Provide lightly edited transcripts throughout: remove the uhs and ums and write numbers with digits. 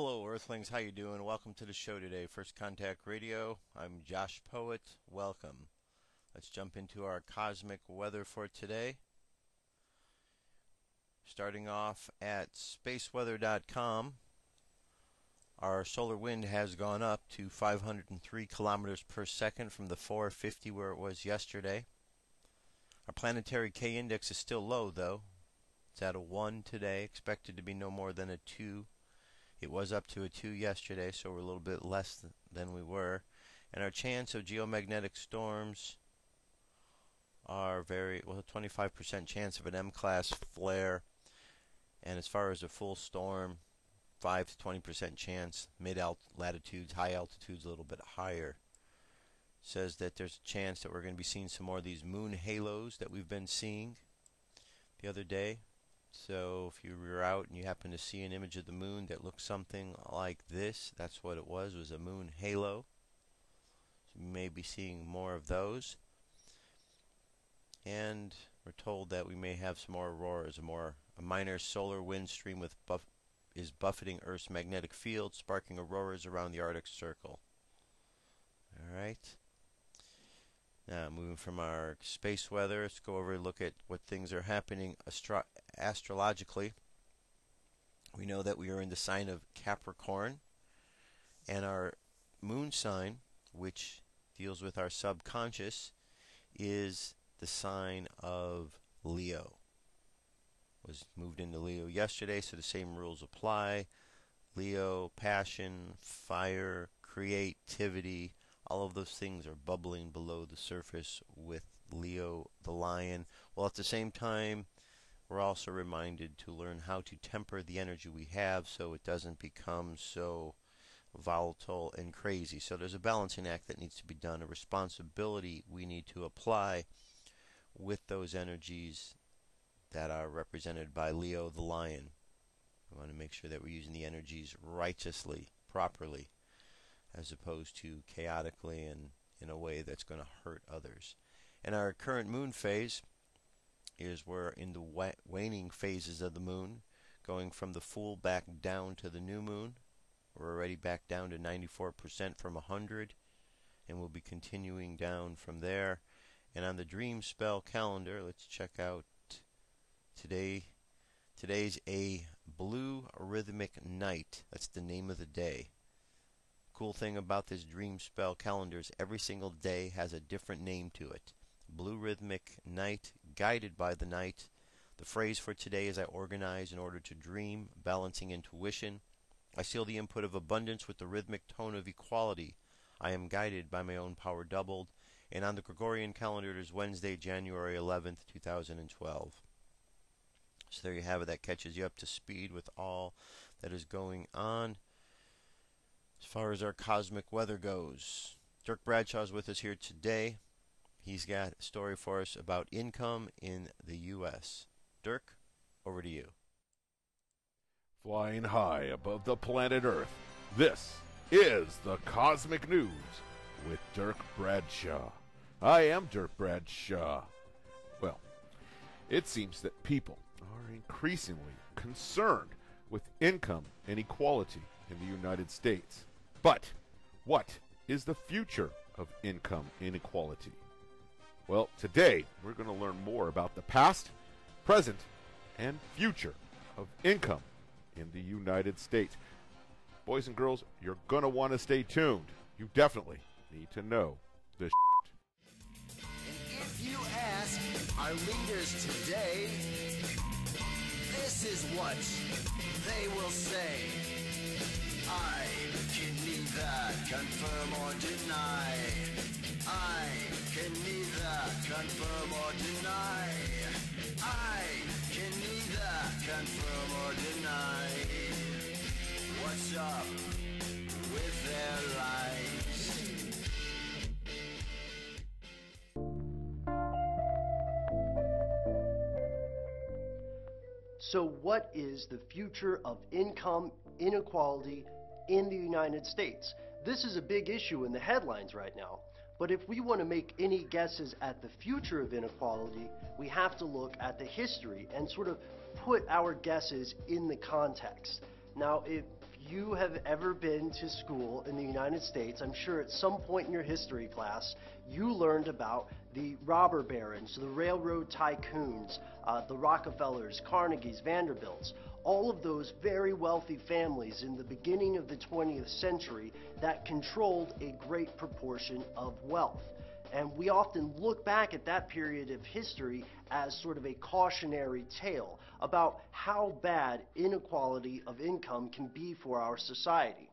Hello, Earthlings. How you doing? Welcome to the show today, First Contact Radio. I'm Josh Poet. Welcome. Let's jump into our cosmic weather for today. Starting off at spaceweather.com, our solar wind has gone up to 503 kilometers per second from the 450 where it was yesterday. Our planetary K index is still low, though. It's at a 1 today, expected to be no more than a 2. It was up to a 2 yesterday, so we're a little bit less than we were. And our chance of geomagnetic storms are a 25% chance of an M-class flare. And as far as a full storm, 5 to 20% chance, mid-latitudes, high altitudes a little bit higher. Says that there's a chance that we're going to be seeing some more of these moon halos that we've been seeing the other day. So if you were out and you happen to see an image of the moon that looks something like this, that's what it was a moon halo. So you may be seeing more of those. And we're told that we may have some more auroras. A minor solar wind stream is buffeting Earth's magnetic field, sparking auroras around the Arctic Circle. Alright. Now, moving from our space weather, let's go over and look at what things are happening astrologically. We know that we are in the sign of Capricorn, and our moon sign, which deals with our subconscious, is the sign of Leo. Was moved into Leo yesterday, so the same rules apply. Leo, passion, fire, creativity, all of those things are bubbling below the surface with Leo the lion. While at the same time, we're also reminded to learn how to temper the energy we have so it doesn't become so volatile and crazy. So there's a balancing act that needs to be done, a responsibility we need to apply with those energies that are represented by Leo the lion. We want to make sure that we're using the energies righteously, properly, as opposed to chaotically and in a way that's going to hurt others. And our current moon phase is we're in the waning phases of the moon, going from the full back down to the new moon. We're already back down to 94% from 100, and we'll be continuing down from there. And on the dream spell calendar, let's check out today. Today's a blue rhythmic night. That's the name of the day. Cool thing about this dream spell calendar is every single day has a different name to it. Blue rhythmic night, guided by the night. The phrase for today is I organize in order to dream, balancing intuition. I seal the input of abundance with the rhythmic tone of equality. I am guided by my own power doubled. And on the Gregorian calendar, it is Wednesday, January 11th, 2012. So there you have it. That catches you up to speed with all that is going on as far as our cosmic weather goes. Dirk Bradshaw is with us here today. He's got a story for us about income in the U.S. Dirk, over to you. Flying high above the planet Earth, this is the Cosmic News with Dirk Bradshaw. I am Dirk Bradshaw. Well, it seems that people are increasingly concerned with income inequality in the United States. But what is the future of income inequality? Well, today we're going to learn more about the past, present, and future of income in the United States. Boys and girls, you're going to want to stay tuned. You definitely need to know this. And if you ask our leaders today, this is what they will say. I can neither confirm or deny. I can neither confirm or deny. I can neither confirm or deny. What's up with their lives? So what is the future of income inequality in the United States? This is a big issue in the headlines right now. But if we want to make any guesses at the future of inequality, we have to look at the history and sort of put our guesses in the context. Now, if you have ever been to school in the United States, I'm sure at some point in your history class, you learned about the robber barons, the railroad tycoons, the Rockefellers, Carnegies, Vanderbilts, all of those very wealthy families in the beginning of the 20th century that controlled a great proportion of wealth. And we often look back at that period of history as sort of a cautionary tale about how bad inequality of income can be for our society.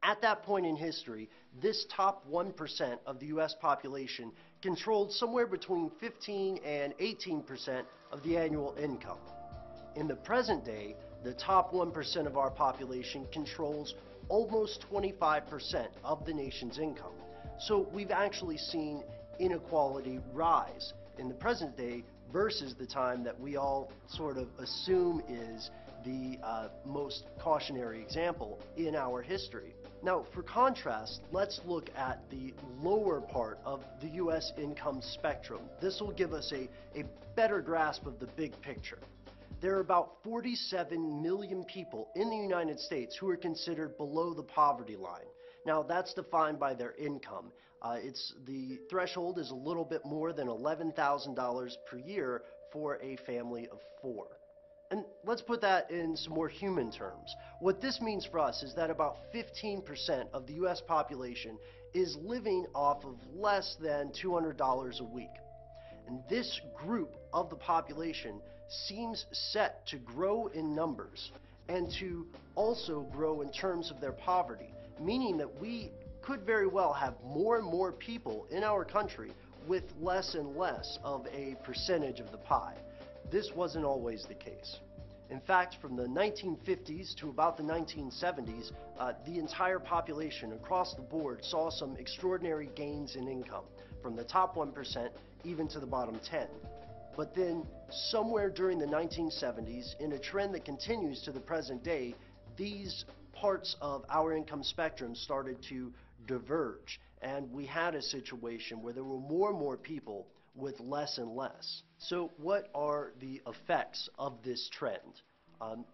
At that point in history, this top 1% of the U.S. population controlled somewhere between 15 and 18% of the annual income. In the present day, the top 1% of our population controls almost 25% of the nation's income. So we've actually seen inequality rise in the present day versus the time that we all sort of assume is the most cautionary example in our history. Now, for contrast, let's look at the lower part of the U.S. income spectrum. This will give us a better grasp of the big picture. There are about 47 million people in the United States who are considered below the poverty line. Now, that's defined by their income. The threshold is a little bit more than $11,000 per year for a family of four. And let's put that in some more human terms. What this means for us is that about 15% of the U.S. population is living off of less than $200 a week. And this group of the population seems set to grow in numbers and to also grow in terms of their poverty, meaning that we could very well have more and more people in our country with less and less of a percentage of the pie. This wasn't always the case. In fact, from the 1950s to about the 1970s, the entire population across the board saw some extraordinary gains in income, from the top 1% even to the bottom 10. But then, somewhere during the 1970s, in a trend that continues to the present day, these parts of our income spectrum started to diverge, and we had a situation where there were more and more people with less and less. So what are the effects of this trend?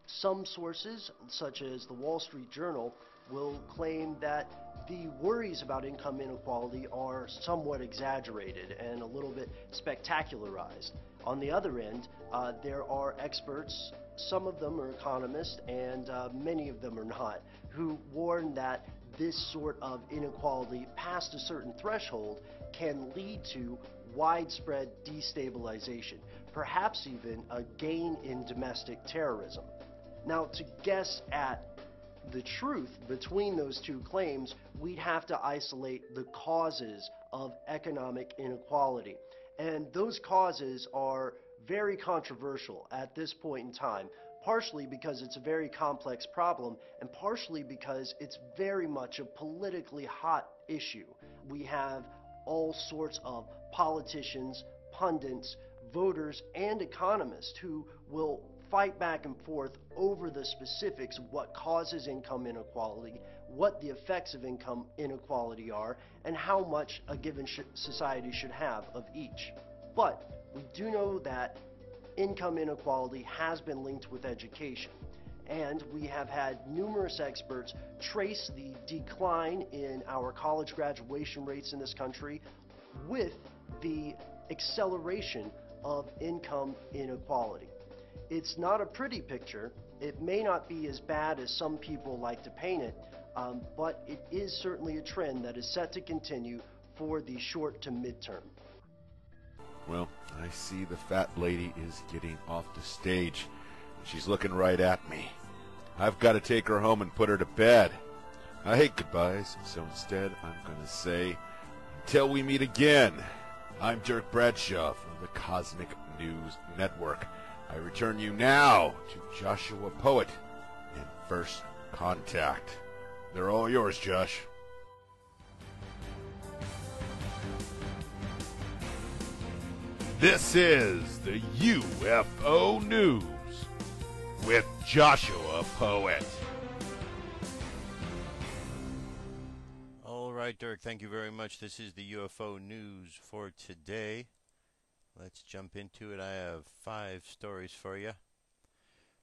Some sources, such as the Wall Street Journal, will claim that the worries about income inequality are somewhat exaggerated and a little bit spectacularized. On the other end, there are experts, some of them are economists and many of them are not, who warn that this sort of inequality past a certain threshold can lead to widespread destabilization, perhaps even a gain in domestic terrorism. Now, to guess at the truth between those two claims, we'd have to isolate the causes of economic inequality. And those causes are very controversial at this point in time, partially because it's a very complex problem and partially because it's very much a politically hot issue. We have all sorts of politicians, pundits, voters, and economists who will fight back and forth over the specifics of what causes income inequality, what the effects of income inequality are, and how much a given society should have of each. But we do know that income inequality has been linked with education, and we have had numerous experts trace the decline in our college graduation rates in this country with the acceleration of income inequality. It's not a pretty picture. It may not be as bad as some people like to paint it, but it is certainly a trend that is set to continue for the short to midterm. Well, I see the fat lady is getting off the stage. She's looking right at me. I've got to take her home and put her to bed. I hate goodbyes, so instead I'm going to say, until we meet again. I'm Dirk Bradshaw from the Cosmic News Network. I return you now to Joshua Poet and First Contact. They're all yours, Josh. This is the UFO News with Joshua Poet. All right, Dirk, thank you very much. This is the UFO News for today. Let's jump into it. I have 5 stories for you.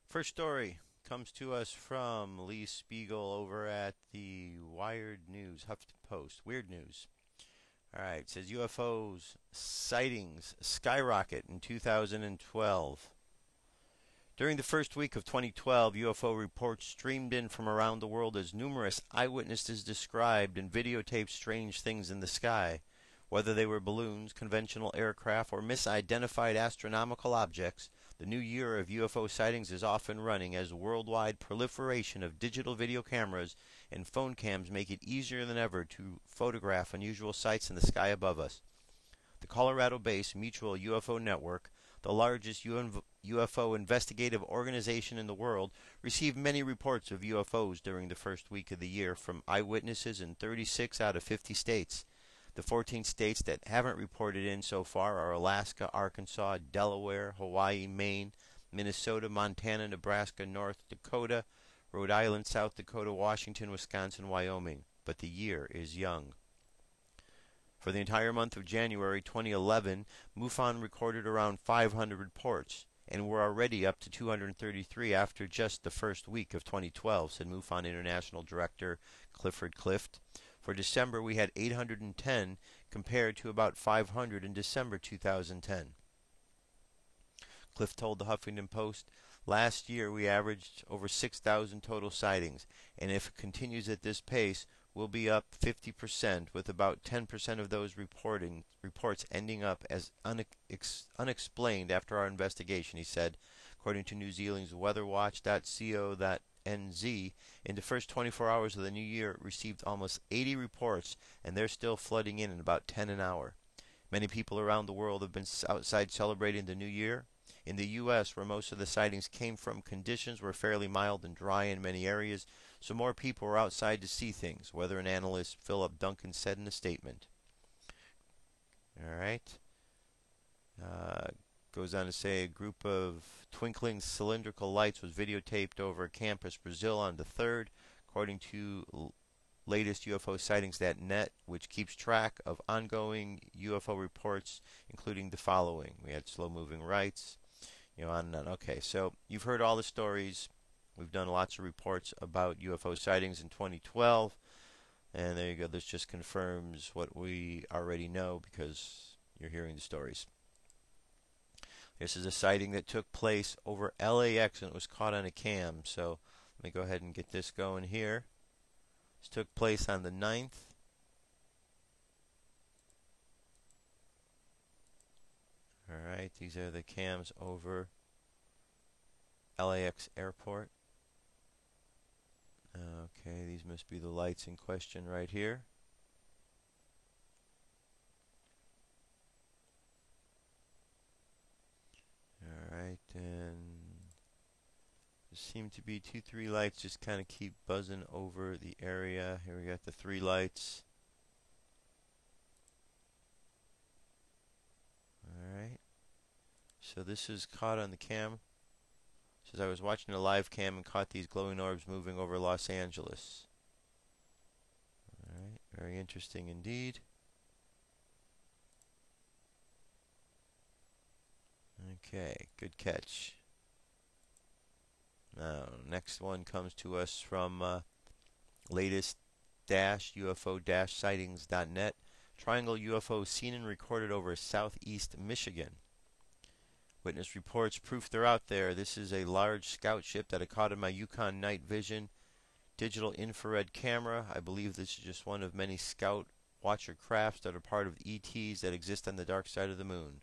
First story, comes to us from Lee Spiegel over at the Wired News, Huffington Post. Weird news. All right, it says UFOs sightings skyrocket in 2012. During the first week of 2012, UFO reports streamed in from around the world as numerous eyewitnesses described and videotaped strange things in the sky. Whether they were balloons, conventional aircraft, or misidentified astronomical objects, the new year of UFO sightings is off and running as worldwide proliferation of digital video cameras and phone cams make it easier than ever to photograph unusual sights in the sky above us. The Colorado-based Mutual UFO Network, the largest UFO investigative organization in the world, received many reports of UFOs during the first week of the year from eyewitnesses in 36 out of 50 states. The 14 states that haven't reported in so far are Alaska, Arkansas, Delaware, Hawaii, Maine, Minnesota, Montana, Nebraska, North Dakota, Rhode Island, South Dakota, Washington, Wisconsin, Wyoming. But the year is young. For the entire month of January 2011, MUFON recorded around 500 reports, and we're already up to 233 after just the first week of 2012, said MUFON International Director Clifford Clift. For December, we had 810 compared to about 500 in December 2010. Clift told the Huffington Post, last year we averaged over 6,000 total sightings, and if it continues at this pace, we'll be up 50%, with about 10% of those reports ending up as unexplained after our investigation, he said, according to New Zealand's weatherwatch.co.nz. In the first 24 hours of the new year, it received almost 80 reports, and they're still flooding in about 10 an hour. Many people around the world have been outside celebrating the new year. In the U.S., where most of the sightings came from, conditions were fairly mild and dry in many areas, so more people were outside to see things, weather and analyst Philip Duncan said in a statement. All right. Goes on to say a group of twinkling cylindrical lights was videotaped over Campus, Brazil on the 3rd, according to latest UFO sightings.net, which keeps track of ongoing UFO reports, including the following. We had slow-moving lights, on and on. Okay, so you've heard all the stories. We've done lots of reports about UFO sightings in 2012, and there you go. This just confirms what we already know because you're hearing the stories. This is a sighting that took place over LAX, and it was caught on a cam. So let me go ahead and get this going here. This took place on the 9th. Alright, these are the cams over LAX airport. Okay, these must be the lights in question right here. Alright, and there seem to be 2-3 lights just kind of keep buzzing over the area. Here we got the 3 lights. Alright, so this is caught on the cam. It says I was watching a live cam and caught these glowing orbs moving over Los Angeles. Alright, very interesting indeed. Okay, good catch. Now, next one comes to us from latest-UFO-sightings.net. Triangle UFO seen and recorded over southeast Michigan. Witness reports proof they're out there. This is a large scout ship that I caught in my Yukon night vision digital infrared camera. I believe this is just one of many scout watcher crafts that are part of ETs that exist on the dark side of the moon.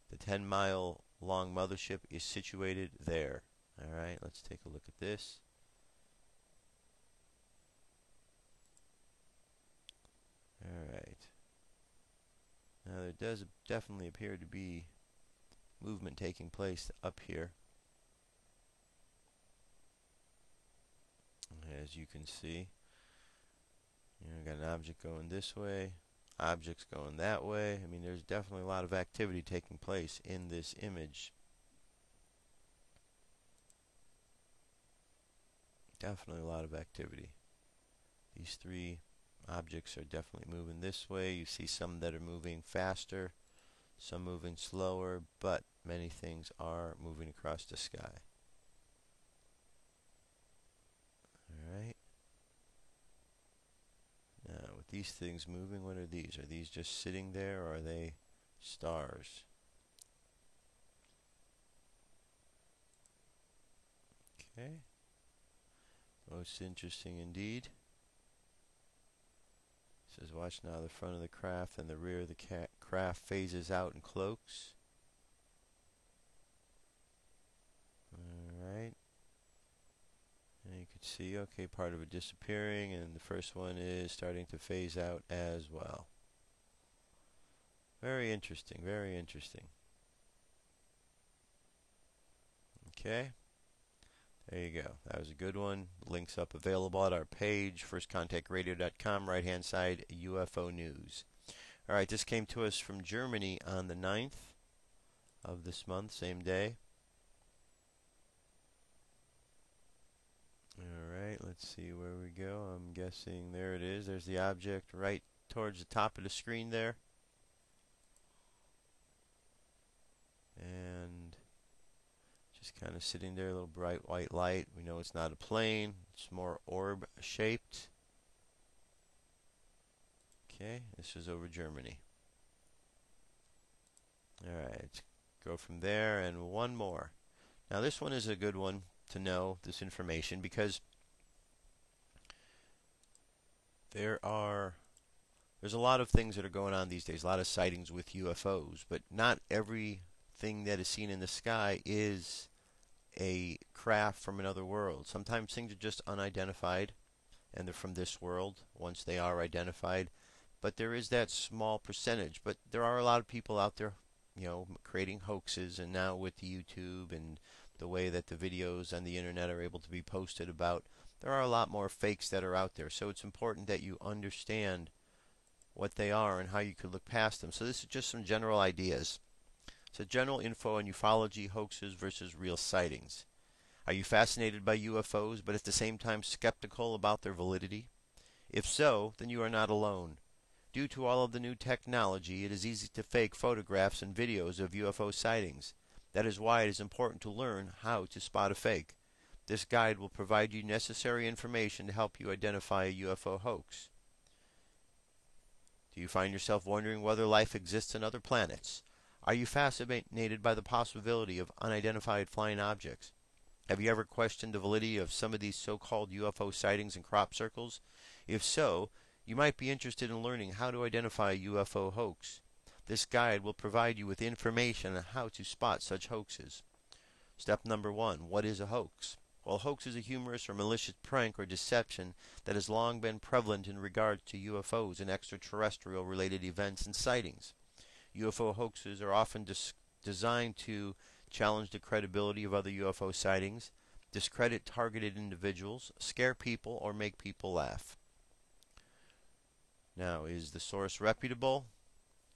The 10-mile long mothership is situated there. Alright, let's take a look at this. Alright. Now there does definitely appear to be movement taking place up here. As you can see, got an object going this way, objects going that way. I mean, there's definitely a lot of activity taking place in this image. Definitely a lot of activity. These 3 objects are definitely moving this way. You see some that are moving faster, some moving slower, but many things are moving across the sky. these things moving? What are these? Are these just sitting there, or are they stars? Okay. Most interesting indeed. It says, watch now the front of the craft and the rear of the craft phases out and cloaks. Alright. And you can see, okay, part of it disappearing, and the first one is starting to phase out as well. Very interesting, very interesting. Okay. There you go. That was a good one. Links up available at our page, firstcontactradio.com, right-hand side, UFO News. All right, this came to us from Germany on the 9th of this month, same day. All right, let's see where we go. I'm guessing there it is. There's the object right towards the top of the screen there. And just kind of sitting there, a little bright white light. We know it's not a plane. It's more orb shaped. Okay, this is over Germany. Alright, let's go from there, and one more. Now this one is a good one to know, this information, because there's a lot of things that are going on these days, a lot of sightings with UFOs, but not everything that is seen in the sky is a craft from another world. Sometimes things are just unidentified, and they're from this world once they are identified. But there is that small percentage. But there are a lot of people out there, you know, creating hoaxes, and now with YouTube and the way that the videos on the internet are able to be posted about, there are a lot more fakes that are out there. So it's important that you understand what they are and how you could look past them. So this is just some general ideas. So general info on ufology, hoaxes versus real sightings. Are you fascinated by UFOs but at the same time skeptical about their validity? If so, then you are not alone. Due to all of the new technology, it is easy to fake photographs and videos of UFO sightings. That is why it is important to learn how to spot a fake. This guide will provide you necessary information to help you identify a UFO hoax. Do you find yourself wondering whether life exists on other planets? Are you fascinated by the possibility of unidentified flying objects? Have you ever questioned the validity of some of these so-called UFO sightings and crop circles? If so, you might be interested in learning how to identify a UFO hoax. This guide will provide you with information on how to spot such hoaxes. Step number 1. What is a hoax? Well, a hoax is a humorous or malicious prank or deception that has long been prevalent in regards to UFOs and extraterrestrial-related events and sightings. UFO hoaxes are often designed to challenge the credibility of other UFO sightings, discredit targeted individuals, scare people, or make people laugh. Now, is the source reputable?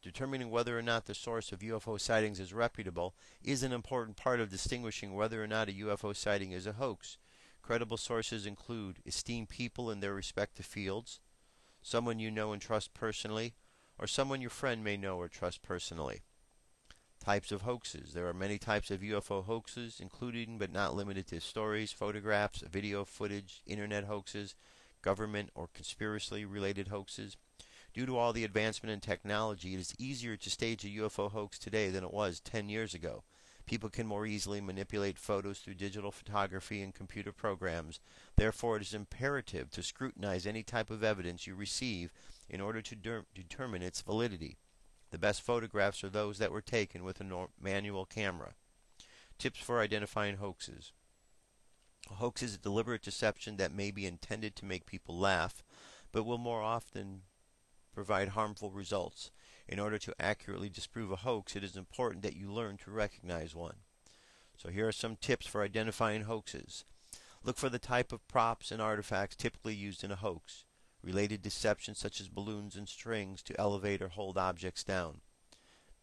Determining whether or not the source of UFO sightings is reputable is an important part of distinguishing whether or not a UFO sighting is a hoax. Credible sources include esteemed people in their respective fields, someone you know and trust personally, or someone your friend may know or trust personally. Types of hoaxes. There are many types of UFO hoaxes, including but not limited to stories, photographs, video footage, internet hoaxes, government or conspiracy-related hoaxes. Due to all the advancement in technology, it is easier to stage a UFO hoax today than it was 10 years ago. People can more easily manipulate photos through digital photography and computer programs. Therefore, it is imperative to scrutinize any type of evidence you receive in order to determine its validity. The best photographs are those that were taken with a manual camera. Tips for identifying hoaxes. A hoax is a deliberate deception that may be intended to make people laugh, but will more often provide harmful results. In order to accurately disprove a hoax, it is important that you learn to recognize one. So here are some tips for identifying hoaxes. Look for the type of props and artifacts typically used in a hoax. Related deceptions such as balloons and strings to elevate or hold objects down.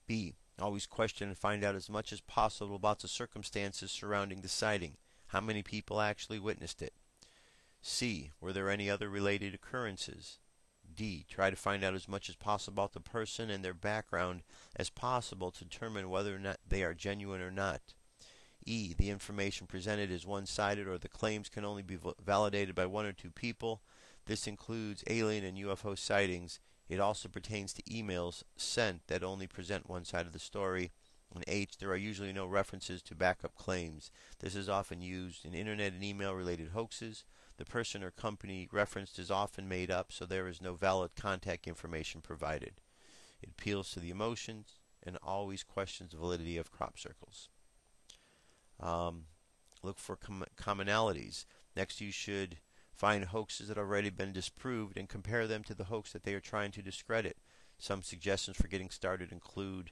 B. Always question and find out as much as possible about the circumstances surrounding the sighting. How many people actually witnessed it? C. Were there any other related occurrences? D. Try to find out as much as possible about the person and their background as possible to determine whether or not they are genuine or not. E. The information presented is one-sided or the claims can only be validated by one or two people. This includes alien and UFO sightings. It also pertains to emails sent that only present one side of the story. And H, there are usually no references to backup claims. This is often used in internet and email related hoaxes. The person or company referenced is often made up, so there is no valid contact information provided. It appeals to the emotions and always questions the validity of crop circles. Look for commonalities. Next, you should find hoaxes that have already been disproved and compare them to the hoax that they are trying to discredit. Some suggestions for getting started include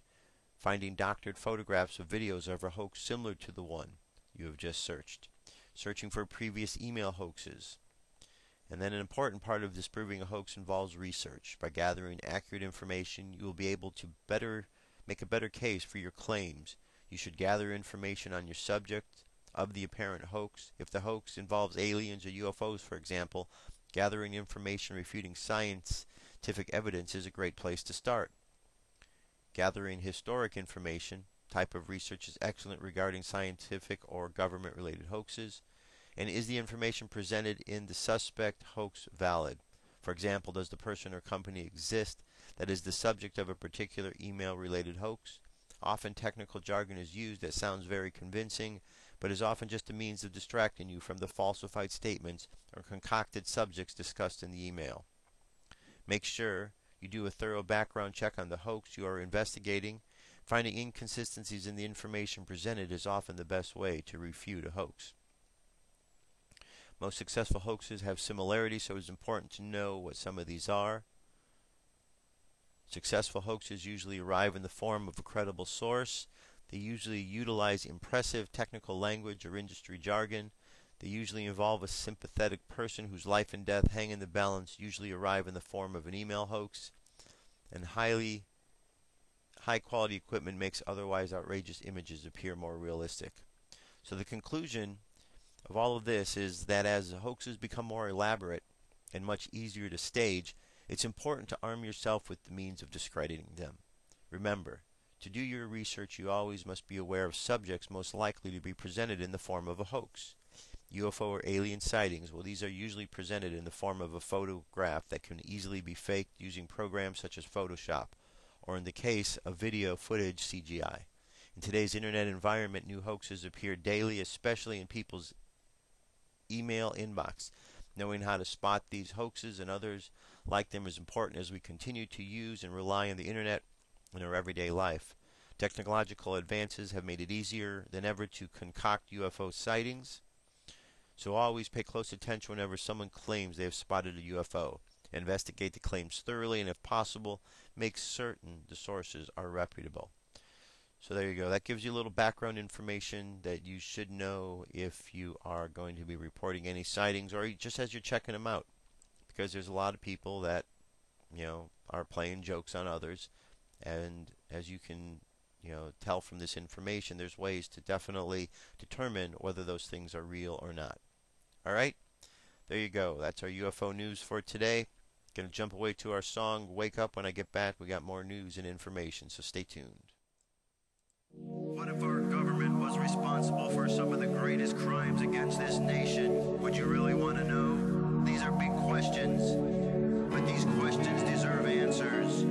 finding doctored photographs of videos of a hoax similar to the one you have just searched, searching for previous email hoaxes. And then an important part of disproving a hoax involves research. By gathering accurate information, you will be able to make a better case for your claims. You should gather information on your subject of the apparent hoax. If the hoax involves aliens or UFOs, for example, gathering information refuting scientific evidence is a great place to start. Gathering historic information, type of research is excellent regarding scientific or government-related hoaxes. And is the information presented in the suspect hoax valid? For example, does the person or company exist that is the subject of a particular email-related hoax? Often technical jargon is used that sounds very convincing, but is often just a means of distracting you from the falsified statements or concocted subjects discussed in the email. Make sure you do a thorough background check on the hoax you are investigating. Finding inconsistencies in the information presented is often the best way to refute a hoax. Most successful hoaxes have similarities, so it's important to know what some of these are. Successful hoaxes usually arrive in the form of a credible source. They usually utilize impressive technical language or industry jargon. They usually involve a sympathetic person whose life and death hang in the balance, usually arrive in the form of an email hoax. And high quality equipment makes otherwise outrageous images appear more realistic. So the conclusion of all of this is that as hoaxes become more elaborate and much easier to stage, it's important to arm yourself with the means of discrediting them. Remember, to do your research, you always must be aware of subjects most likely to be presented in the form of a hoax. UFO or alien sightings, well, these are usually presented in the form of a photograph that can easily be faked using programs such as Photoshop, or in the case of video footage, CGI. In today's internet environment, new hoaxes appear daily, especially in people's email inbox. Knowing how to spot these hoaxes and others like them is important as we continue to use and rely on the internet in our everyday life. Technological advances have made it easier than ever to concoct UFO sightings, so always pay close attention whenever someone claims they have spotted a UFO. Investigate the claims thoroughly, and if possible, make certain the sources are reputable. So there you go. That gives you a little background information that you should know if you are going to be reporting any sightings or just as you're checking them out. Because there's a lot of people that, are playing jokes on others. And as you can, tell from this information, there's ways to definitely determine whether those things are real or not. All right? There you go. That's our UFO news for today. Going to jump away to our song, Wake Up. When I get back, we got more news and information, so stay tuned. What if our government was responsible for some of the greatest crimes against this nation? Would you really want to know? These are big questions, but these questions deserve answers.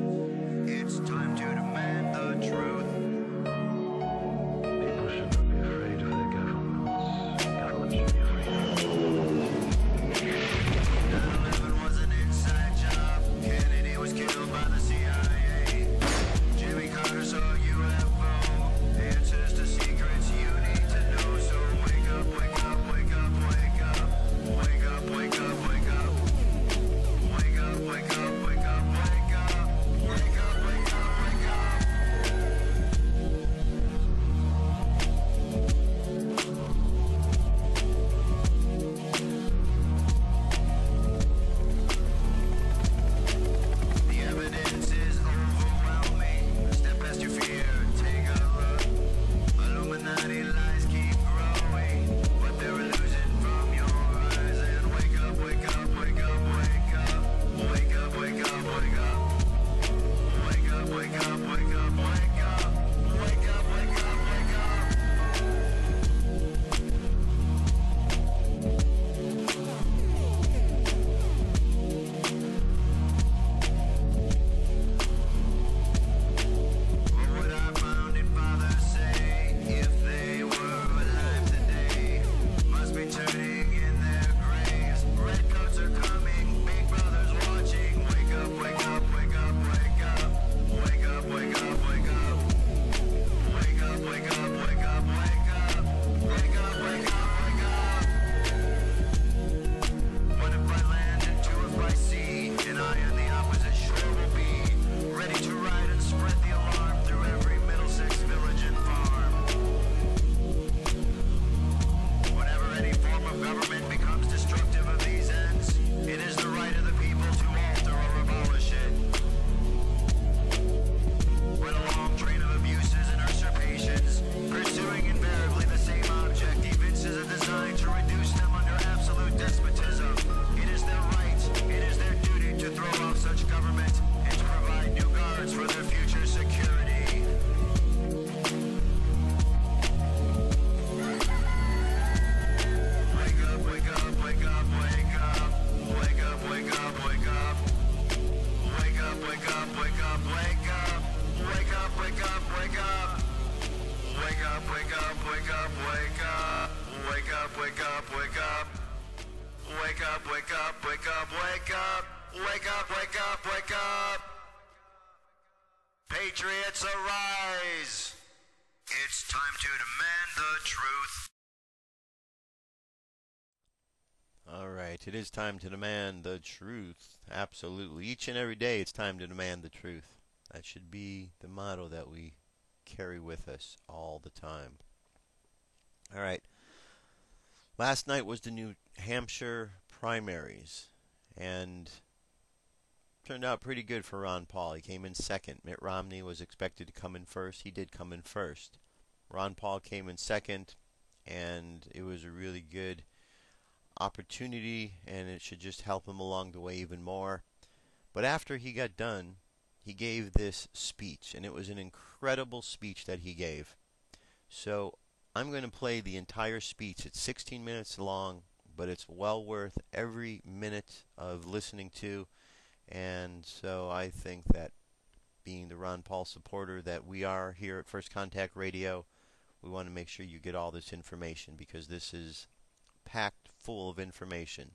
It's time to demand the truth. People shouldn't be afraid of their governments. Governments should be afraid of 9/11 was an inside job. Kennedy was killed by the CIA. Jimmy Carter saw a UFO. Answers to secrets you need to know. So wake up, wake up, wake up, wake up. Wake up, wake up, wake up. up, wake up, wake up, wake up, wake up, wake up. Patriots arise. It's time to demand the truth. All right, it is time to demand the truth. Absolutely. Each and every day it's time to demand the truth. That should be the motto that we carry with us all the time. All right. Last night was the New Hampshire primaries, and turned out pretty good for Ron Paul. He came in second. Mitt Romney was expected to come in first. He did come in first. Ron Paul came in second, and it was a really good opportunity, and it should just help him along the way even more. But after he got done, he gave this speech, and it was an incredible speech that he gave. So I'm going to play the entire speech. It's 16 minutes long, but it's well worth every minute of listening to. And so I think that, being the Ron Paul supporter that we are here at First Contact Radio, we want to make sure you get all this information, because this is packed full of information.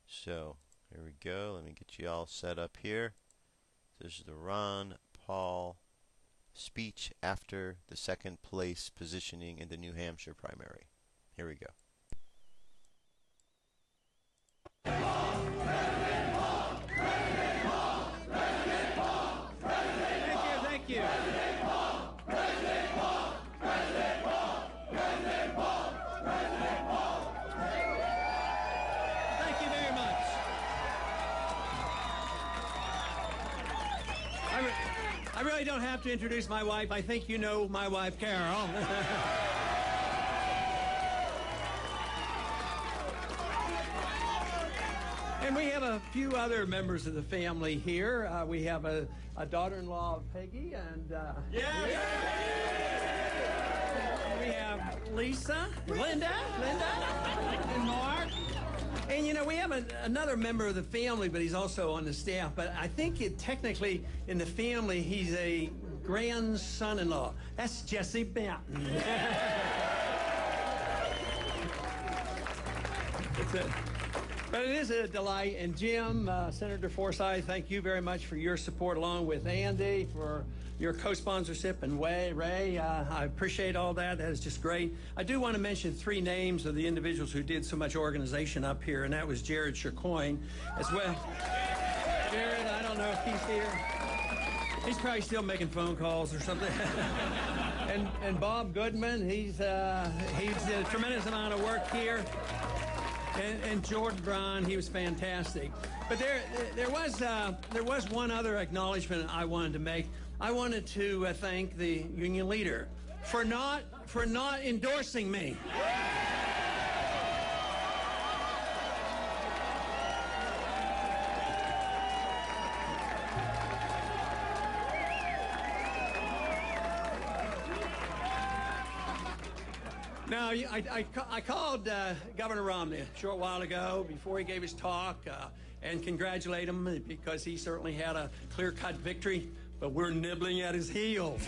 So here we go. Let me get you all set up here. This is the Ron Paul speech after the second place positioning in the New Hampshire primary. Here we go. Thank you. Thank you very much. I really don't have to introduce my wife. I think you know my wife, Carol. And we have a few other members of the family here. We have a daughter-in-law of Peggy, and we have Lisa, Linda, and Mark. And you know, we have another member of the family, but he's also on the staff. But I think technically in the family, he's a grandson-in-law. That's Jesse Benton. That's it. But it is a delight. And Jim, Senator Forsyth, thank you very much for your support, along with Andy for your co-sponsorship, and Ray. I appreciate all that. That is just great. I do want to mention 3 names of the individuals who did so much organization up here, and that was Jared Chicoine as well. Jared, I don't know if he's here. He's probably still making phone calls or something. and Bob Goodman, he did a tremendous amount of work here. And Jordan Brown, he was fantastic. But there was one other acknowledgement I wanted to make. I wanted to thank the union leader for not endorsing me. Now, I called Governor Romney a short while ago before he gave his talk and congratulate him, because he certainly had a clear-cut victory, but we're nibbling at his heels.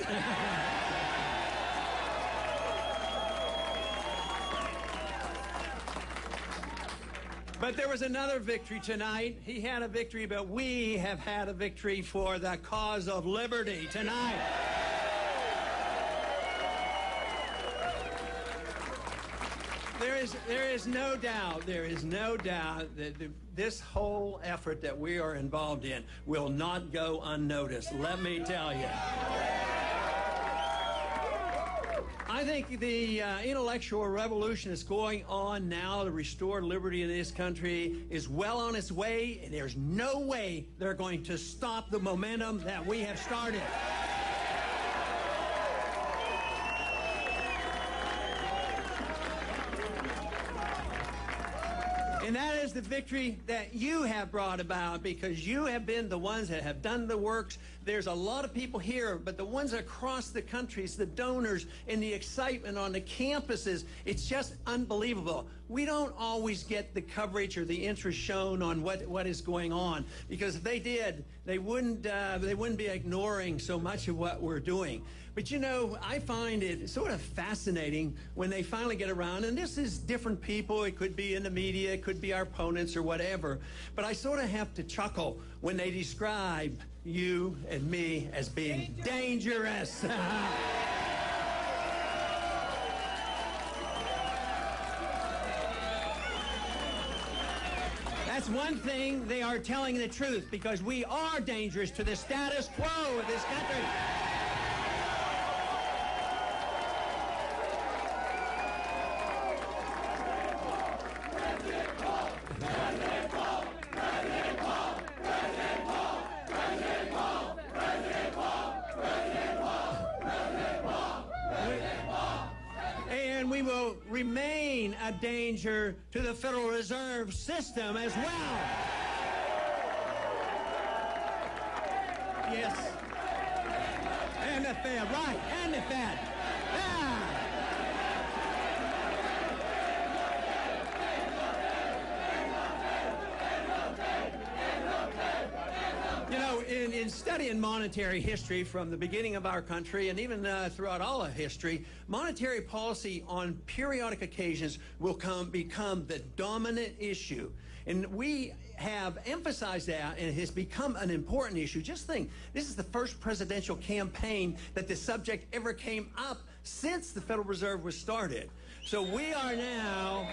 But there was another victory tonight. He had a victory, but we have had a victory for the cause of liberty tonight. There is no doubt that this whole effort that we are involved in will not go unnoticed, let me tell you. I think the intellectual revolution that's going on now to restore liberty in this country is well on its way, and there's no way they're going to stop the momentum that we have started. And that is the victory that you have brought about, because you have been the ones that have done the works. There's a lot of people here, but the ones across the country, the donors and the excitement on the campuses, it's just unbelievable. We don't always get the coverage or the interest shown on what is going on, because if they did, they wouldn't be ignoring so much of what we're doing. But you know, I find it sort of fascinating when they finally get around, and this is different people. It could be in the media, it could could be our opponents or whatever. But I sort of have to chuckle when they describe you and me as being dangerous. That's one thing, they are telling the truth, because we are dangerous to the status quo of this country. And we will remain a danger to the Federal Reserve System as well. Yes. And the Fed, right, and the Fed. Ah. You know, in studying monetary history from the beginning of our country and even throughout all of history, monetary policy on periodic occasions will become the dominant issue. And we have emphasized that, and it has become an important issue. Just think, this is the first presidential campaign that the subject ever came up since the Federal Reserve was started. So we are now,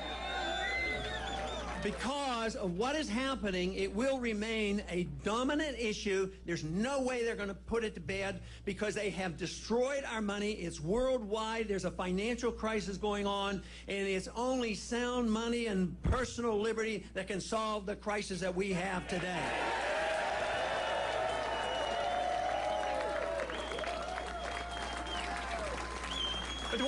because of what is happening, it will remain a dominant issue. There's no way they're going to put it to bed because they have destroyed our money. It's worldwide. There's a financial crisis going on, and it's only sound money and personal liberty that can solve the crisis that we have today. But the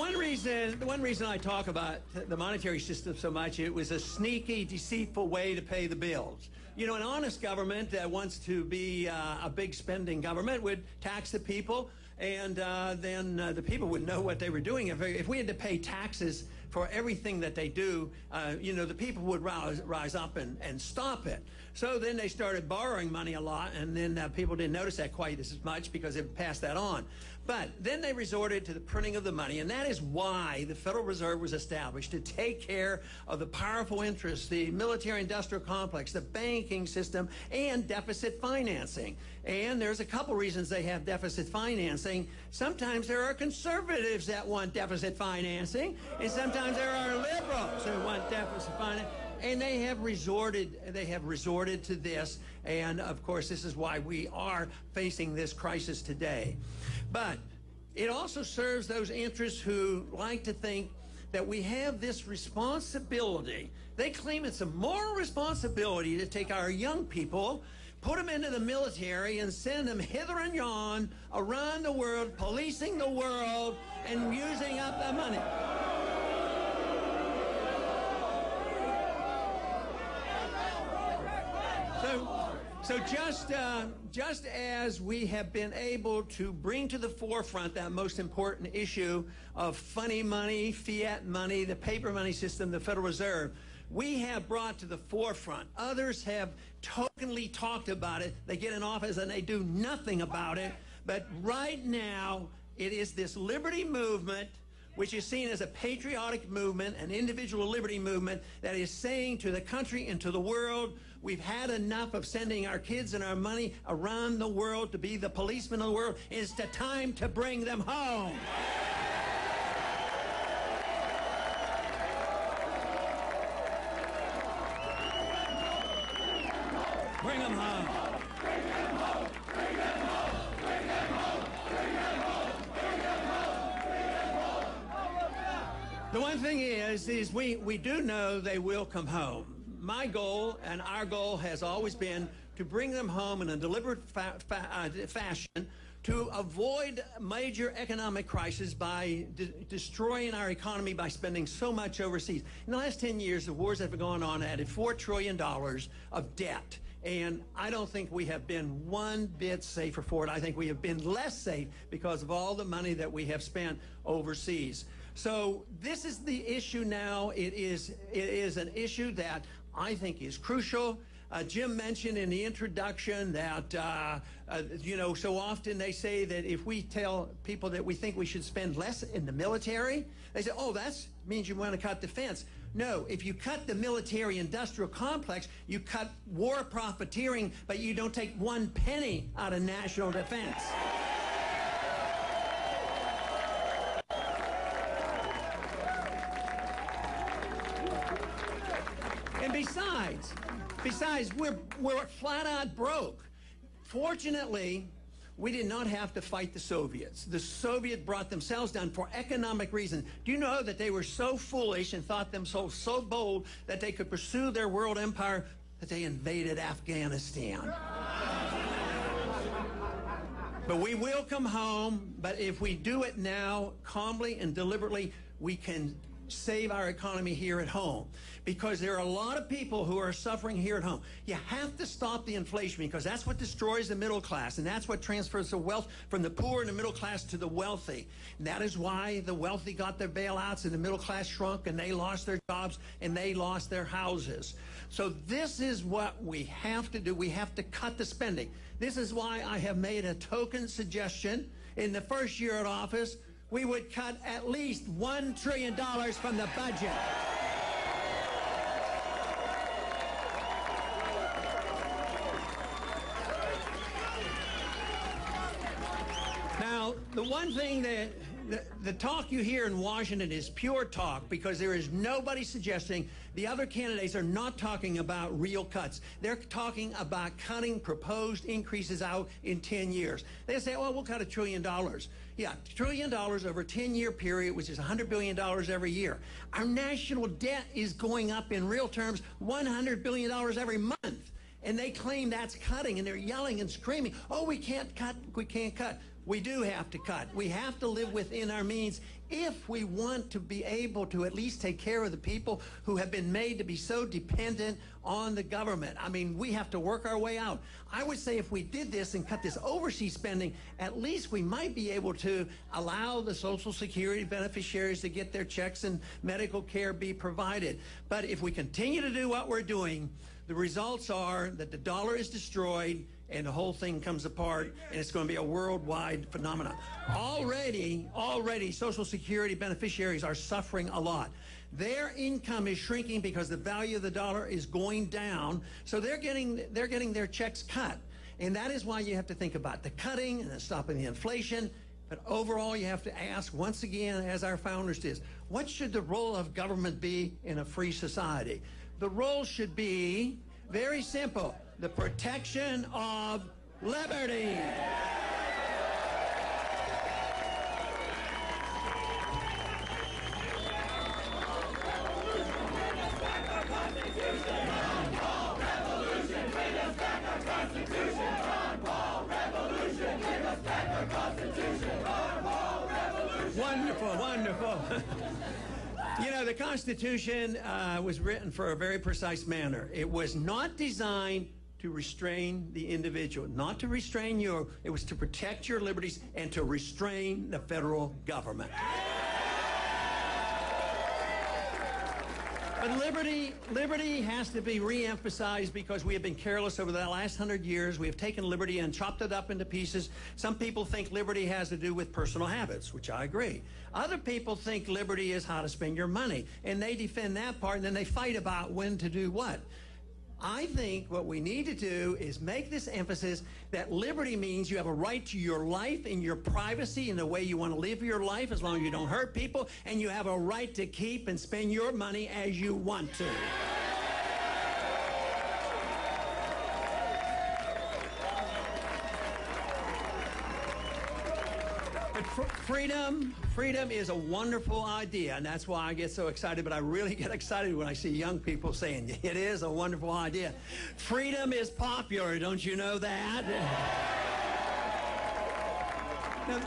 one reason I talk about the monetary system so much, it was a sneaky, deceitful way to pay the bills. You know, an honest government that wants to be a big spending government would tax the people, and then the people would know what they were doing. If we had to pay taxes for everything that they do, you know, the people would rise up and stop it. So then they started borrowing money a lot, and then people didn't notice that quite as much because they passed that on. But then they resorted to the printing of the money, and that is why the Federal Reserve was established, to take care of the powerful interests, the military-industrial complex, the banking system, and deficit financing. And there's a couple reasons they have deficit financing. Sometimes there are conservatives that want deficit financing, and sometimes there are liberals who want deficit financing. And they have resorted to this, and of course this is why we are facing this crisis today. But it also serves those interests who like to think that we have this responsibility. They claim it's a moral responsibility to take our young people, put them into the military, and send them hither and yon around the world, policing the world and using up the money. So just as we have been able to bring to the forefront that most important issue of funny money, fiat money, the paper money system, the Federal Reserve, we have brought to the forefront. Others have tokenly talked about it. They get in office and they do nothing about it. But right now, it is this liberty movement, which is seen as a patriotic movement, an individual liberty movement, that is saying to the country and to the world, we've had enough of sending our kids and our money around the world to be the policemen of the world. It's the time to bring them home. Bring them home. Bring them home. Bring them home. Bring them home. Bring them home. Bring them home. Bring them home. The one thing is we do know they will come home. My goal and our goal has always been to bring them home in a deliberate fashion to avoid major economic crisis by destroying our economy by spending so much overseas. In the last 10 years, the wars that have gone on added $4 trillion of debt. And I don't think we have been one bit safer for it. I think we have been less safe because of all the money that we have spent overseas. So this is the issue now. It is an issue that I think is crucial. Jim mentioned in the introduction that, you know, so often they say that if we tell people that we think we should spend less in the military, they say, oh, that means you want to cut defense. No, if you cut the military-industrial complex, you cut war profiteering, but you don't take 1 penny out of national defense. And besides, we're flat out broke. Fortunately, we did not have to fight the Soviets. The Soviets brought themselves down for economic reasons. Do you know that they were so foolish and thought themselves so bold that they could pursue their world empire that they invaded Afghanistan? But we will come home, but if we do it now, calmly and deliberately, we can save our economy here at home, because there are a lot of people who are suffering here at home. You have to stop the inflation, because that's what destroys the middle class, and that's what transfers the wealth from the poor and the middle class to the wealthy. And that is why the wealthy got their bailouts and the middle class shrunk and they lost their jobs and they lost their houses. So this is what we have to do. We have to cut the spending. This is why I have made a token suggestion. In the first year at office, we would cut at least $1 trillion from the budget. Now, the one thing that the talk you hear in Washington is pure talk, because there is nobody suggesting. The other candidates are not talking about real cuts. They're talking about cutting proposed increases out in 10 years. They say, well, we'll cut $1 trillion. Yeah, $1 trillion over a 10-year period, which is $100 billion every year. Our national debt is going up in real terms $100 billion every month. And they claim that's cutting, and they're yelling and screaming, oh, we can't cut, we can't cut. We do have to cut. We have to live within our means if we want to be able to at least take care of the people who have been made to be so dependent on the government. I mean, we have to work our way out. I would say if we did this and cut this overseas spending, at least we might be able to allow the Social Security beneficiaries to get their checks and medical care be provided. But if we continue to do what we're doing, the results are that the dollar is destroyed and the whole thing comes apart, and it's going to be a worldwide phenomenon. Already, Social Security beneficiaries are suffering a lot. Their income is shrinking because the value of the dollar is going down, so they're getting their checks cut. And that is why you have to think about the cutting and stopping the inflation. But overall, you have to ask, once again, as our founders did, what should the role of government be in a free society? The role should be very simple: the protection of liberty. Wonderful, wonderful. You know, the Constitution was written for a very precise manner. It was not designed to restrain the individual, not to restrain you. It was to protect your liberties and to restrain the federal government. But liberty has to be re-emphasized, because we have been careless over the last 100 years. We have taken liberty and chopped it up into pieces. Some people think liberty has to do with personal habits, which I agree. Other people think liberty is how to spend your money, and they defend that part, and then they fight about when to do what. I think what we need to do is make this emphasis that liberty means you have a right to your life and your privacy and the way you want to live your life, as long as you don't hurt people, and you have a right to keep and spend your money as you want to. But freedom is a wonderful idea, and that's why I get so excited. But I really get excited when I see young people saying it is a wonderful idea. Freedom is popular, don't you know that? Now,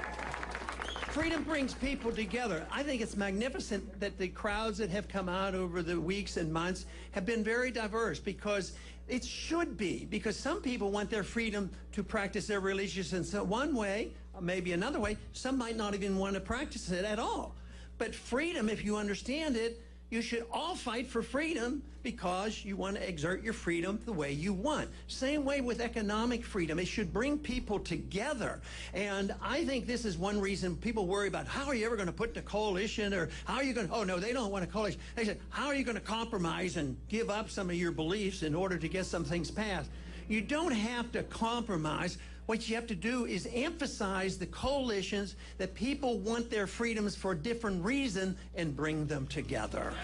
freedom brings people together. I think it's magnificent that the crowds that have come out over the weeks and months have been very diverse, because it should be, because some people want their freedom to practice their religious in one way, maybe another way. Some might not even want to practice it at all. But freedom, if you understand it, You should all fight for freedom because you want to exert your freedom the way you want. Same way with economic freedom. It should bring people together. And I think this is one reason people worry about how are you ever going to put in a coalition, or how are you going to, oh no, they don't want a coalition. They said, how are you going to compromise and give up some of your beliefs in order to get some things passed? You don't have to compromise. What you have to do is emphasize the coalitions that people want their freedoms for a different reason and bring them together.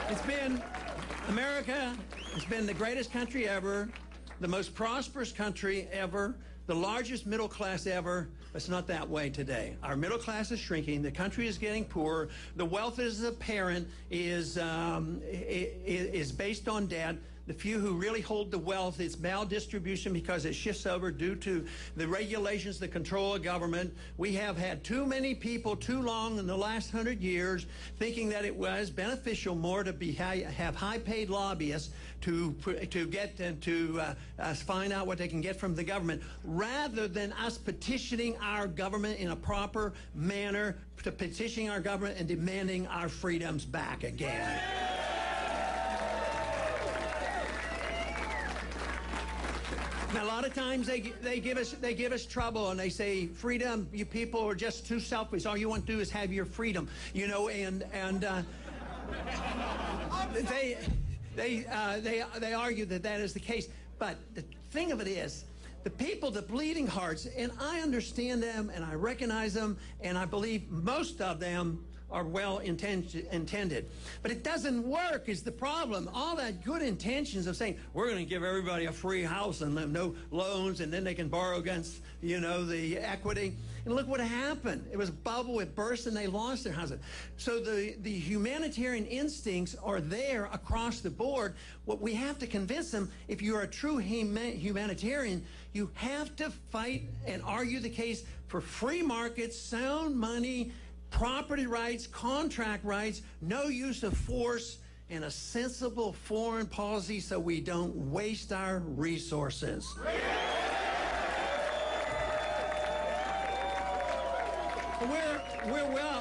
It's been, America has been the greatest country ever, the most prosperous country ever, the largest middle class ever. It's not that way today. Our middle class is shrinking. The country is getting poorer. The wealth is apparent, is based on debt. The few who really hold the wealth, it's maldistribution because it shifts over due to the regulations that control a government. We have had too many people too long in the last 100 years thinking that it was beneficial more to have high-paid lobbyists to get and to find out what they can get from the government, rather than us petitioning our government in a proper manner, to petitioning our government and demanding our freedoms back again. Now, a lot of times they give us trouble, and they say, freedom, you people are just too selfish. All you want to do is have your freedom, you know, and they argue that that is the case. But the thing of it is, the people, the bleeding hearts, and I understand them and I recognize them, and I believe most of them are well intended. But it doesn't work is the problem. All that good intentions of saying, we're going to give everybody a free house and no loans, and then they can borrow against, you know, the equity. And look what happened. It was a bubble, it burst, and they lost their houses. So the humanitarian instincts are there across the board. What we have to convince them, if you're a true humanitarian, you have to fight and argue the case for free markets, sound money, property rights, contract rights, no use of force, and a sensible foreign policy so we don't waste our resources.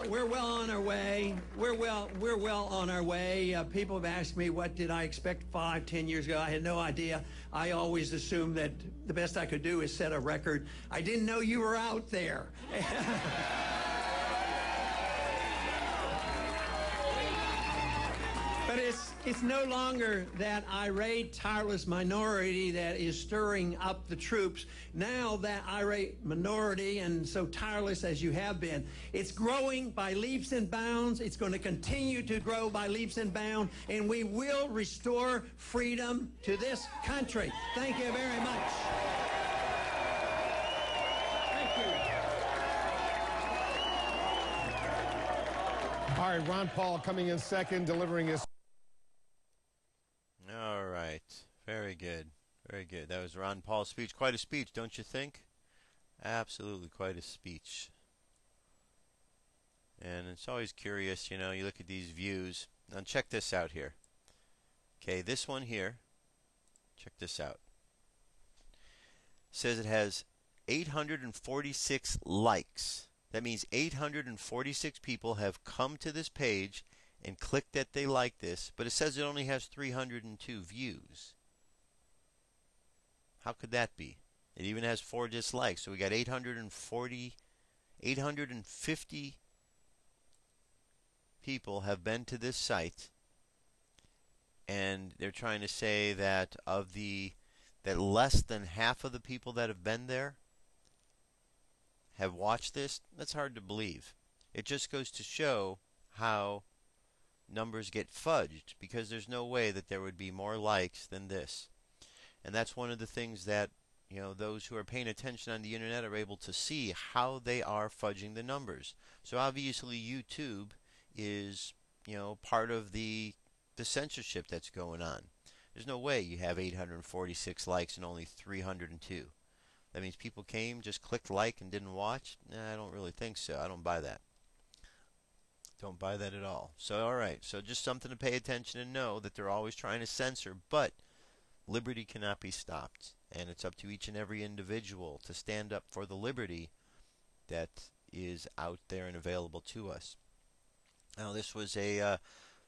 We're well on our way. We're well on our way. People have asked me, what did I expect 5, 10 years ago? I had no idea. I always assumed that the best I could do is set a record. I didn't know you were out there. But it's no longer that irate, tireless minority that is stirring up the troops. Now that irate minority, and so tireless as you have been, it's growing by leaps and bounds. It's going to continue to grow by leaps and bounds, and we will restore freedom to this country. Thank you very much. Thank you. All right, Ron Paul coming in second, delivering his... All right. Very good. Very good. That was Ron Paul's speech. Quite a speech, don't you think? Absolutely quite a speech. And it's always curious, you know, you look at these views. Now check this out here. Okay, this one here. Check this out. It says it has 846 likes. That means 846 people have come to this page and clicked that they like this, but it says it only has 302 views. How could that be? It even has 4 dislikes, so we got 850 people have been to this site, and they're trying to say that that less than half of the people that have been there have watched this. That's hard to believe. It just goes to show how numbers get fudged, because there's no way that there would be more likes than this. And that's one of the things that, you know, those who are paying attention on the internet are able to see, how they are fudging the numbers. So obviously YouTube is, you know, part of the censorship that's going on. There's no way you have 846 likes and only 302. That means people came, just clicked like and didn't watch? Nah, I don't really think so. I don't buy that. Don't buy that at all. So, all right. So just something to pay attention and know that they're always trying to censor, but liberty cannot be stopped. And it's up to each and every individual to stand up for the liberty that is out there and available to us. Now, this was a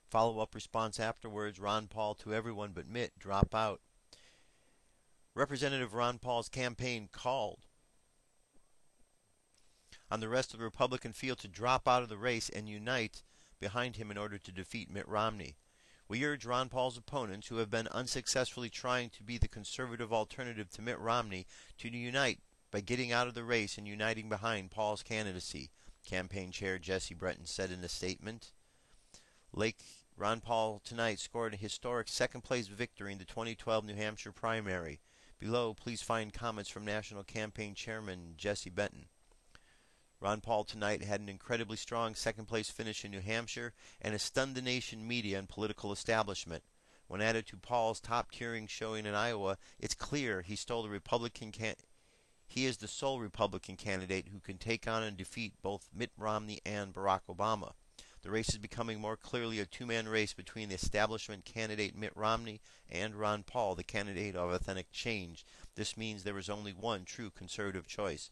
follow-up response afterwards. Ron Paul to everyone but Mitt drop out. Representative Ron Paul's campaign called on the rest of the Republican field to drop out of the race and unite behind him in order to defeat Mitt Romney. We urge Ron Paul's opponents, who have been unsuccessfully trying to be the conservative alternative to Mitt Romney, to unite by getting out of the race and uniting behind Paul's candidacy, campaign chair Jesse Breton said in a statement. Ron Paul tonight scored a historic second-place victory in the 2012 New Hampshire primary. Below, please find comments from National Campaign Chairman Jesse Benton. Ron Paul tonight had an incredibly strong second-place finish in New Hampshire and has stunned the nation, media, and political establishment. When added to Paul's top-tiering showing in Iowa, it's clear he is the sole Republican candidate who can take on and defeat both Mitt Romney and Barack Obama. The race is becoming more clearly a two-man race between the establishment candidate Mitt Romney and Ron Paul, the candidate of authentic change. This means there is only one true conservative choice.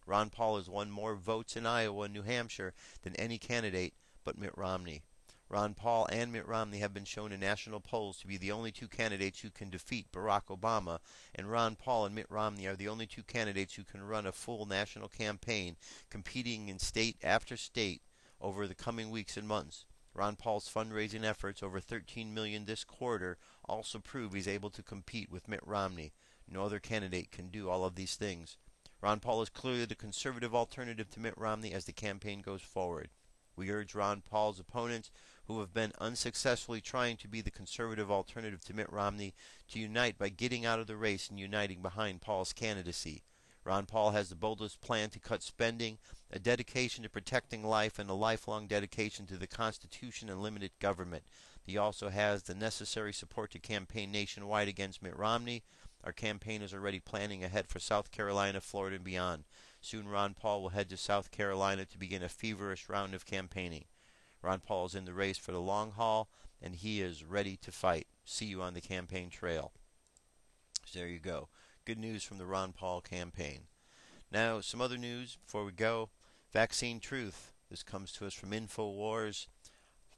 Ron Paul has won more votes in Iowa and New Hampshire than any candidate but Mitt Romney. Ron Paul and Mitt Romney have been shown in national polls to be the only two candidates who can defeat Barack Obama, and Ron Paul and Mitt Romney are the only two candidates who can run a full national campaign, competing in state after state over the coming weeks and months. Ron Paul's fundraising efforts, over $13 million this quarter, also prove he's able to compete with Mitt Romney. No other candidate can do all of these things. Ron Paul is clearly the conservative alternative to Mitt Romney as the campaign goes forward. We urge Ron Paul's opponents, who have been unsuccessfully trying to be the conservative alternative to Mitt Romney, to unite by getting out of the race and uniting behind Paul's candidacy. Ron Paul has the boldest plan to cut spending, a dedication to protecting life, and a lifelong dedication to the Constitution and limited government. He also has the necessary support to campaign nationwide against Mitt Romney. Our campaign is already planning ahead for South Carolina, Florida, and beyond. Soon Ron Paul will head to South Carolina to begin a feverish round of campaigning. Ron Paul is in the race for the long haul, and he is ready to fight. See you on the campaign trail. So there you go. Good news from the Ron Paul campaign. Now, some other news before we go. Vaccine truth. This comes to us from InfoWars.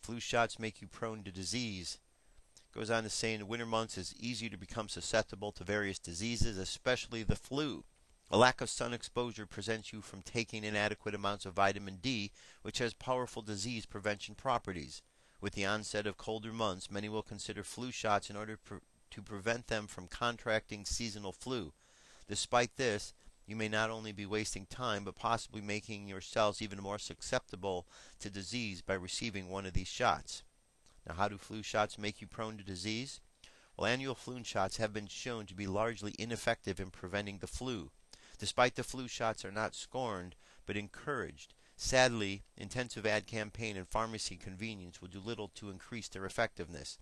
Flu shots make you prone to disease. Goes on to say in the winter months it's easier to become susceptible to various diseases, especially the flu. A lack of sun exposure prevents you from taking inadequate amounts of vitamin D, which has powerful disease prevention properties. With the onset of colder months, many will consider flu shots in order to prevent them from contracting seasonal flu. Despite this, you may not only be wasting time, but possibly making yourselves even more susceptible to disease by receiving one of these shots. Now, how do flu shots make you prone to disease? Well, annual flu shots have been shown to be largely ineffective in preventing the flu. Despite the flu shots are not scorned, but encouraged. Sadly, intensive ad campaign and pharmacy convenience will do little to increase their effectiveness.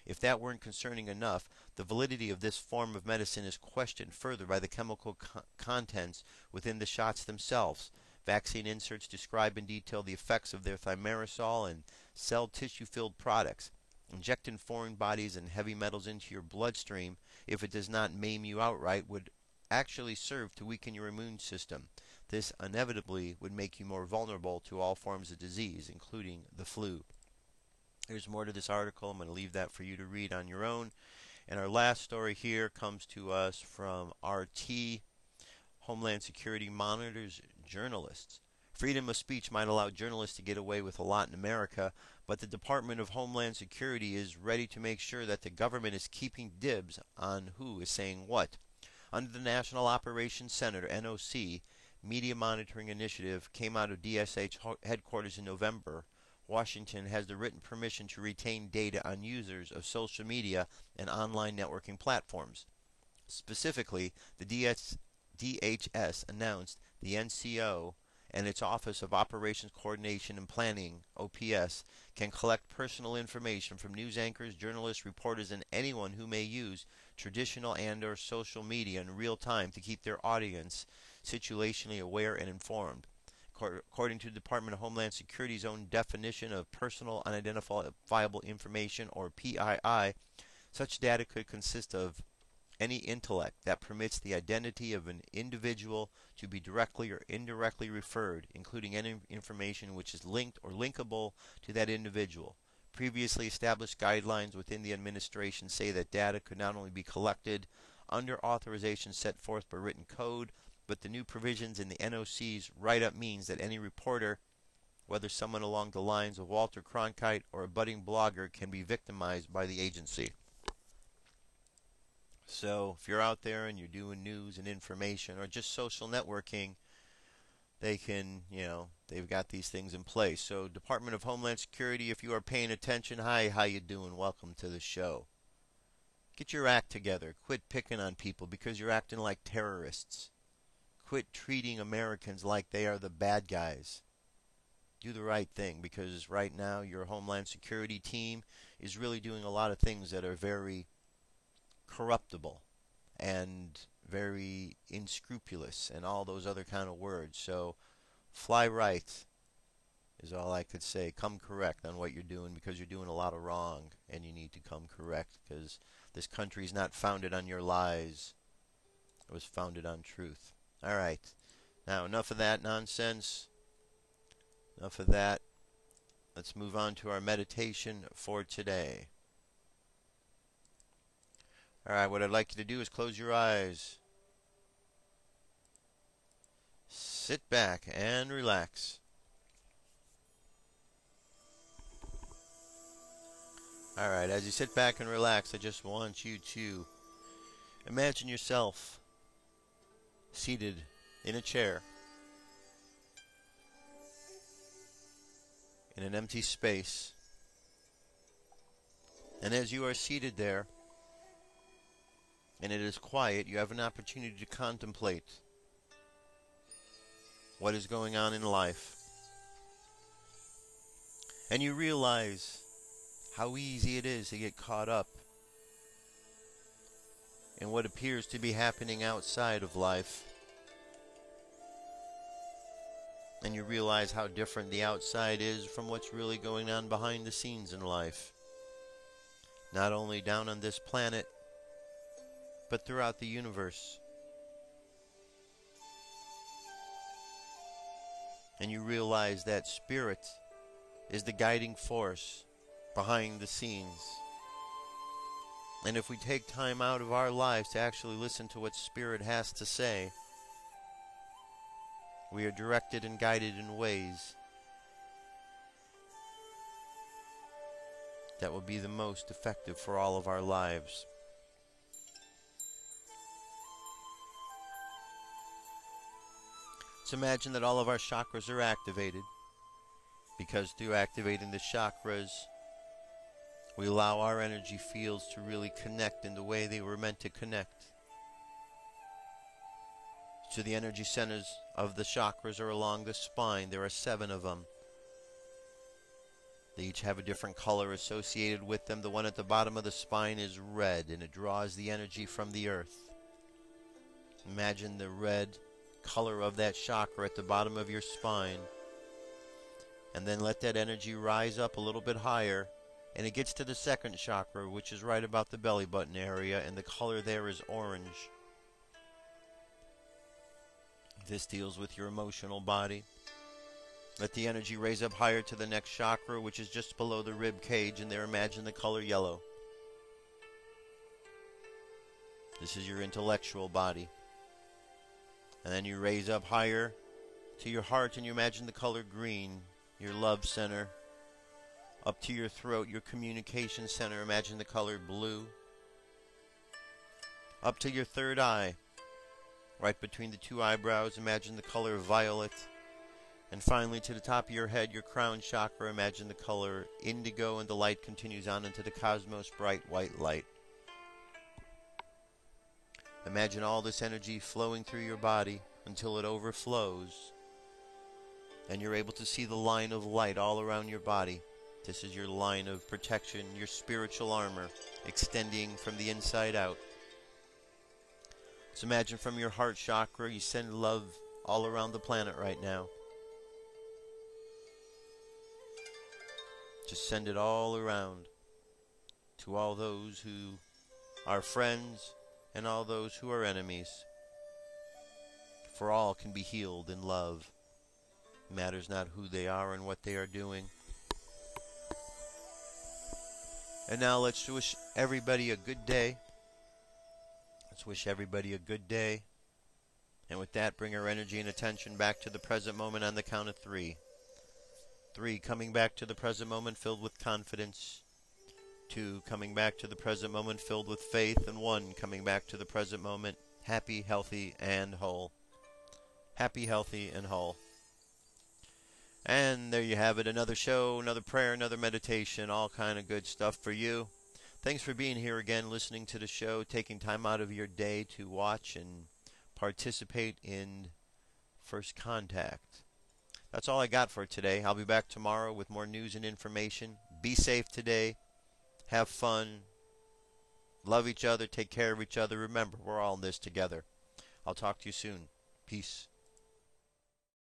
If that weren't concerning enough, the validity of this form of medicine is questioned further by the chemical contents within the shots themselves. Vaccine inserts describe in detail the effects of their thimerosal and cell tissue-filled products. Injecting foreign bodies and heavy metals into your bloodstream, if it does not maim you outright, would actually serve to weaken your immune system. This inevitably would make you more vulnerable to all forms of disease, including the flu. There's more to this article. I'm going to leave that for you to read on your own. And our last story here comes to us from RT. Homeland Security monitors journalists. Freedom of speech might allow journalists to get away with a lot in America, but the Department of Homeland Security is ready to make sure that the government is keeping dibs on who is saying what. Under the National Operations Center, NOC, Media Monitoring Initiative came out of DSH headquarters in November. Washington has the written permission to retain data on users of social media and online networking platforms. Specifically, the DHS announced the NCO and its Office of Operations Coordination and Planning, OPS, can collect personal information from news anchors, journalists, reporters, and anyone who may use traditional and/or social media in real time to keep their audience situationally aware and informed. According to the Department of Homeland Security's own definition of personal unidentifiable information, or PII, such data could consist of any intellect that permits the identity of an individual to be directly or indirectly referred, including any information which is linked or linkable to that individual. Previously established guidelines within the administration say that data could not only be collected under authorization set forth by written code, but the new provisions in the NOC's write-up means that any reporter, whether someone along the lines of Walter Cronkite or a budding blogger, can be victimized by the agency. So if you're out there and you're doing news and information or just social networking, they can, they've got these things in place. So Department of Homeland Security, if you are paying attention, hi, how you doing? Welcome to the show. Get your act together. Quit picking on people because you're acting like terrorists. Quit treating Americans like they are the bad guys. Do the right thing, because right now your Homeland Security team is really doing a lot of things that are very corruptible and very unscrupulous and all those other kind of words. So fly right is all I could say. Come correct on what you're doing, because you're doing a lot of wrong and you need to come correct, because this country is not founded on your lies. It was founded on truth. All right. Now, enough of that nonsense. Enough of that. Let's move on to our meditation for today. All right, what I'd like you to do is close your eyes. Sit back and relax. All right, as you sit back and relax, I just want you to imagine yourself seated in a chair in an empty space. And as you are seated there, and it is quiet, you have an opportunity to contemplate what is going on in life. And you realize how easy it is to get caught up in what appears to be happening outside of life. And you realize how different the outside is from what's really going on behind the scenes in life. Not only down on this planet, but throughout the universe. And you realize that spirit is the guiding force behind the scenes. And if we take time out of our lives to actually listen to what spirit has to say, we are directed and guided in ways that will be the most effective for all of our lives. Let's imagine that all of our chakras are activated, because through activating the chakras, we allow our energy fields to really connect in the way they were meant to connect. So the energy centers of the chakras are along the spine. There are 7 of them. They each have a different color associated with them. The one at the bottom of the spine is red, and it draws the energy from the earth. Imagine the red color of that chakra at the bottom of your spine. And then let that energy rise up a little bit higher, and it gets to the 2nd chakra, which is right about the belly button area, and the color there is orange. This deals with your emotional body. Let the energy raise up higher to the next chakra, which is just below the rib cage, and there imagine the color yellow. This is your intellectual body. And then you raise up higher to your heart, and you imagine the color green, your love center. Up to your throat, your communication center, imagine the color blue. Up to your 3rd eye, right between the 2 eyebrows, imagine the color violet. And finally, to the top of your head, your crown chakra, imagine the color indigo, and the light continues on into the cosmos, bright white light. Imagine all this energy flowing through your body until it overflows, and you're able to see the line of light all around your body. This is your line of protection, your spiritual armor, extending from the inside out. So imagine from your heart chakra, you send love all around the planet right now. Just send it all around to all those who are friends, and all those who are enemies. For all can be healed in love. It matters not who they are and what they are doing. And now let's wish everybody a good day. Let's wish everybody a good day. And with that, bring our energy and attention back to the present moment on the count of 3. 3, coming back to the present moment filled with confidence. 2, coming back to the present moment filled with faith. And 1, coming back to the present moment happy, healthy, and whole. Happy, healthy, and whole. And there you have it, another show, another prayer, another meditation, all kind of good stuff for you. Thanks for being here again, listening to the show, taking time out of your day to watch and participate in First Contact. That's all I got for today. I'll be back tomorrow with more news and information. Be safe today. Have fun. Love each other. Take care of each other. Remember, we're all in this together. I'll talk to you soon. Peace.